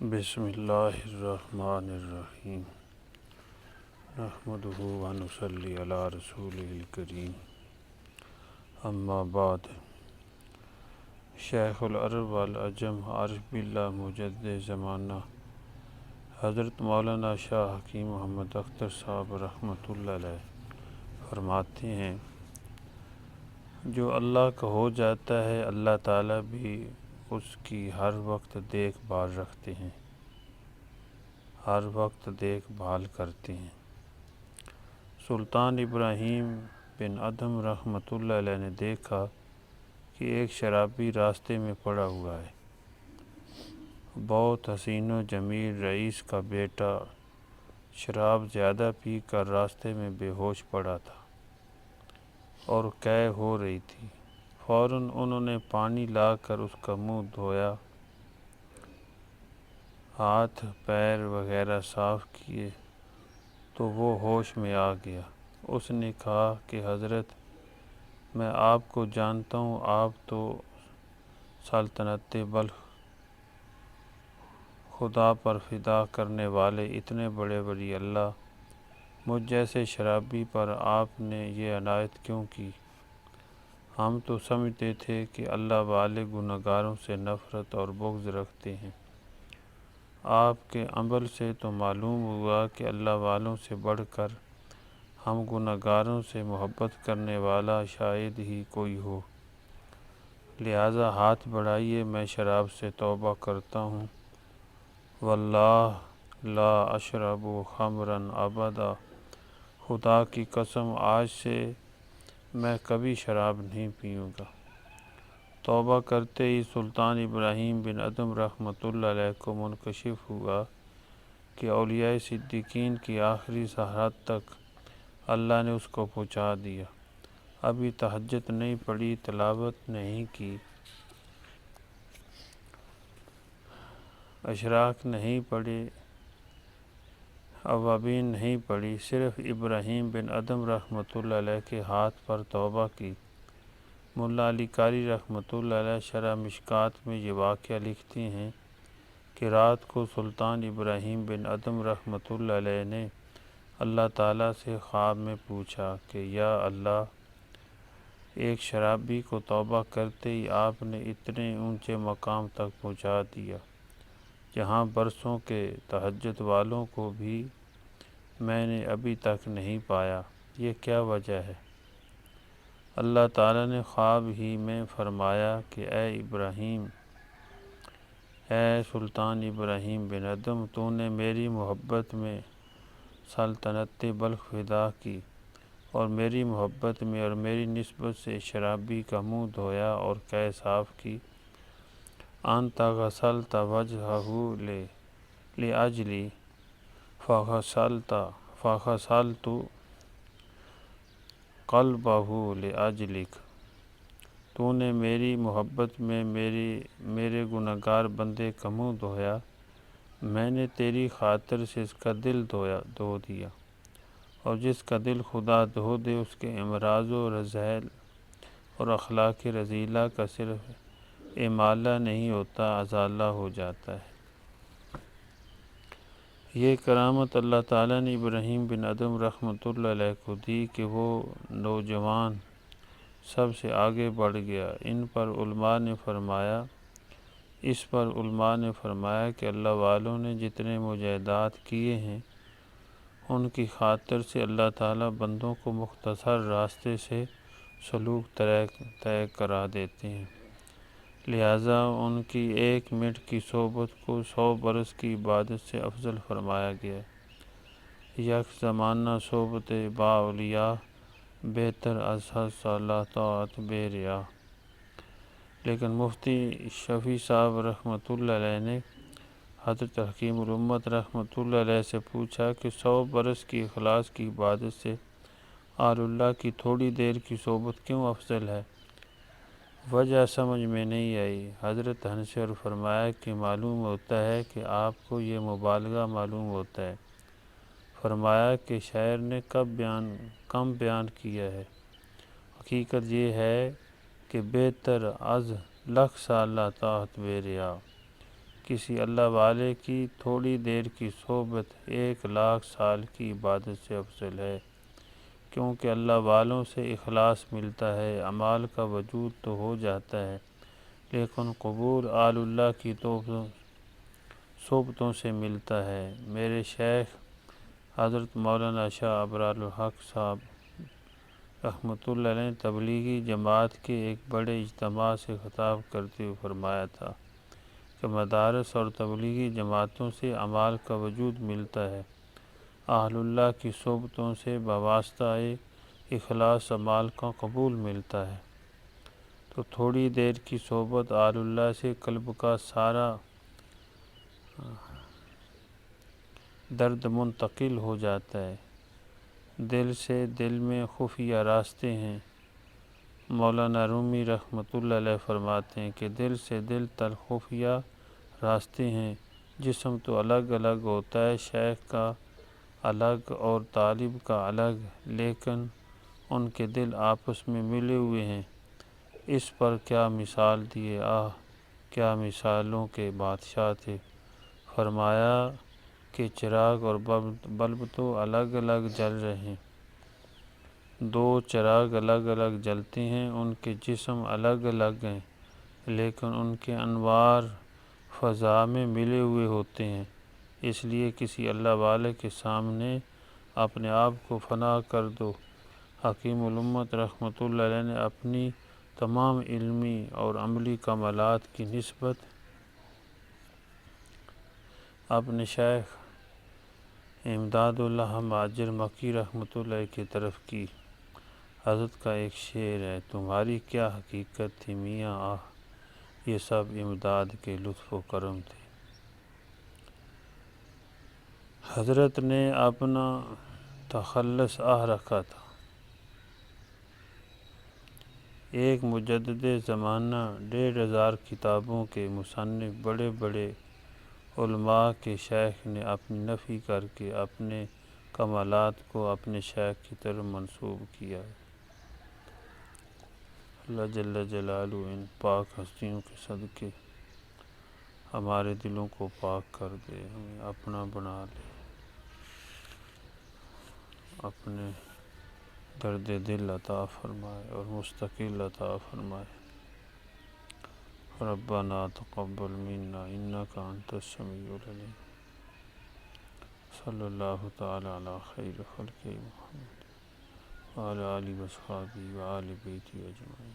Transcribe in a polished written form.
بسم اللہ الرحمن الرحیم نحمدہ ونصلی علی رسولہ الکریم اما بعد شیخ العرب والعجم عارف باللہ مجدد زمانہ حضرت مولانا شاہ حکیم محمد اختر صاحب رحمۃ اللہ علیہ فرماتے ہیں، جو اللہ کا ہو جاتا ہے اللہ تعالیٰ بھی اس کی ہر وقت دیکھ بھال رکھتے ہیں، ہر وقت دیکھ بھال کرتے ہیں۔ سلطان ابراہیم بن ادھم رحمۃ اللہ علیہ نے دیکھا کہ ایک شرابی راستے میں پڑا ہوا ہے۔ بہت حسین و جمیل رئیس کا بیٹا شراب زیادہ پی کر راستے میں بے ہوش پڑا تھا اور قے ہو رہی تھی۔ فوراً انہوں نے پانی لا کر اس کا منہ دھویا، ہاتھ پیر وغیرہ صاف کیے تو وہ ہوش میں آ گیا۔ اس نے کہا کہ حضرت، میں آپ کو جانتا ہوں، آپ تو سلطنت بلخ خدا پر فدا کرنے والے اتنے بڑے ولی اللہ، مجھ جیسے شرابی پر آپ نے یہ عنایت کیوں کی؟ ہم تو سمجھتے تھے کہ اللہ والے گنہگاروں سے نفرت اور بغض رکھتے ہیں۔ آپ کے عمل سے تو معلوم ہوا کہ اللہ والوں سے بڑھ کر ہم گنہگاروں سے محبت کرنے والا شاید ہی کوئی ہو، لہٰذا ہاتھ بڑھائیے، میں شراب سے توبہ کرتا ہوں۔ واللہ لا اشرب خمرا ابدا، خدا کی قسم آج سے میں کبھی شراب نہیں پیوں گا۔ توبہ کرتے ہی سلطان ابراہیم بن ادھم رحمۃ اللہ علیہ کو منکشف ہوا کہ اولیاء صدیقین کی آخری حد تک اللہ نے اس کو پہنچا دیا۔ ابھی تہجد نہیں پڑھی، تلاوت نہیں کی، اشراق نہیں پڑھے، اوابین نہیں پڑھی، صرف ابراہیم بن ادھم رحمۃ اللہ علیہ کے ہاتھ پر توبہ کی۔ ملا علی قاری رحمۃ اللہ علیہ شرح مشکوٰۃ میں یہ واقعہ لکھتے ہیں کہ رات کو سلطان ابراہیم بن ادھم رحمۃ اللہ علیہ نے اللہ تعالیٰ سے خواب میں پوچھا کہ یا اللہ، ایک شرابی کو توبہ کرتے ہی آپ نے اتنے اونچے مقام تک پہنچا دیا جہاں برسوں کے تہجد والوں کو بھی میں نے ابھی تک نہیں پایا، یہ کیا وجہ ہے؟ اللہ تعالیٰ نے خواب ہی میں فرمایا کہ اے ابراہیم، اے سلطان ابراہیم بن ادھم، تو نے میری محبت میں سلطنت بلخ فدا کی اور میری محبت میں اور میری نسبت سے شرابی کا منہ دھویا اور قے صاف کی۔ انت غسلت وجہہ لأجلی فغسلت قلبہ لأجلک، تو نے میری محبت میں میرے گنہگار بندے کا منہ دھویا، میں نے تیری خاطر سے اس کا دل دھو دیا، اور جس کا دل خدا دھو دے اس کے امراض و رذائل اور اخلاق رذیلہ کا صرف امالہ نہیں ہوتا، ازالہ ہو جاتا ہے۔ یہ کرامت اللہ تعالیٰ نے ابراہیم بن ادھم رحمۃ اللہ علیہ کو دی کہ وہ نوجوان سب سے آگے بڑھ گیا۔ اس پر علماء نے فرمایا کہ اللہ والوں نے جتنے مجاہدات کیے ہیں ان کی خاطر سے اللہ تعالیٰ بندوں کو مختصر راستے سے سلوک طے کرا دیتے ہیں، لہٰذا ان کی ایک منٹ کی صحبت کو 100 برس کی عبادت سے افضل فرمایا گیا ہے۔ یک زمانہ صحبت با اولیاء بہتر از 100 سالہ طاعت بے ریا۔ لیکن مفتی شفیع صاحب رحمۃ اللہ علیہ نے حضرت حکیم الامت رحمۃ اللہ علیہ سے پوچھا کہ 100 برس کی اخلاص کی عبادت سے اہل اللہ کی تھوڑی دیر کی صحبت کیوں افضل ہے؟ وجہ سمجھ میں نہیں آئی۔ حضرت ہنسے اور فرمایا کہ معلوم ہوتا ہے کہ آپ کو یہ مبالغہ معلوم ہوتا ہے۔ فرمایا کہ شاعر نے کم بیان کیا ہے، حقیقت یہ ہے کہ بہتر از 1,00,000 سالہ طاعت بے ریا۔ کسی اللہ والے کی تھوڑی دیر کی صحبت 1,00,000 سال کی عبادت سے افضل ہے، کیونکہ اللہ والوں سے اخلاص ملتا ہے۔ اعمال کا وجود تو ہو جاتا ہے، لیکن قبول آل اللہ کی صحبتوں سے ملتا ہے۔ میرے شیخ حضرت مولانا شاہ ابرار الحق صاحب رحمۃ اللہ علیہ نے تبلیغی جماعت کے ایک بڑے اجتماع سے خطاب کرتے ہوئے فرمایا تھا کہ مدارس اور تبلیغی جماعتوں سے اعمال کا وجود ملتا ہے، اہل اللہ کی صحبتوں سے بواسطہ اخلاص اعمال کا قبول ملتا ہے۔ تو تھوڑی دیر کی صحبت اہل اللہ سے قلب کا سارا درد منتقل ہو جاتا ہے۔ دل سے دل میں خفیہ راستے ہیں۔ مولانا رومی رحمۃ اللہ علیہ فرماتے ہیں کہ دل سے دل تک خفیہ راستے ہیں۔ جسم تو الگ الگ ہوتا ہے، شیخ کا الگ اور طالب کا الگ، لیکن ان کے دل آپس میں ملے ہوئے ہیں۔ اس پر کیا مثال دیے، آہ کیا مثالوں کے بادشاہ تھے۔ فرمایا کہ چراغ اور بلب تو الگ الگ جل رہے ہیں، دو چراغ الگ الگ جلتے ہیں، ان کے جسم الگ الگ ہیں، لیکن ان کے انوار فضا میں ملے ہوئے ہوتے ہیں۔ اس لیے کسی اللہ والے کے سامنے اپنے آپ کو فنا کر دو۔ حکیم الامت رحمۃ اللہ علیہ نے اپنی تمام علمی اور عملی کمالات کی نسبت اپنے شیخ امداد اللہ مہاجر مکی رحمۃ اللہ کی طرف کی۔ حضرت کا ایک شعر ہے، تمہاری کیا حقیقت تھی میاں، آہ یہ سب امداد کے لطف و کرم تھے۔ حضرت نے اپنا تخلص رکھا تھا۔ ایک مجدد زمانہ 1,500 کتابوں کے مصنف بڑے بڑے علماء کے شیخ نے اپنی نفی کر کے اپنے کمالات کو اپنے شیخ کی طرف منسوب کیا ہے۔ اللہ جل جلالہ ان پاک ہستیوں کے صدقے ہمارے دلوں کو پاک کر دے، ہمیں اپنا بنا لے، اپنے درد دل عطا فرمائے اور مستقل عطا فرمائے۔ ربنا تقبل منا انک انت السمیع العلیم۔ صلی اللہ تعالی علی خیر خلق محمد وعلی آلہ وصحبہ وآل بیتہ اجمعین۔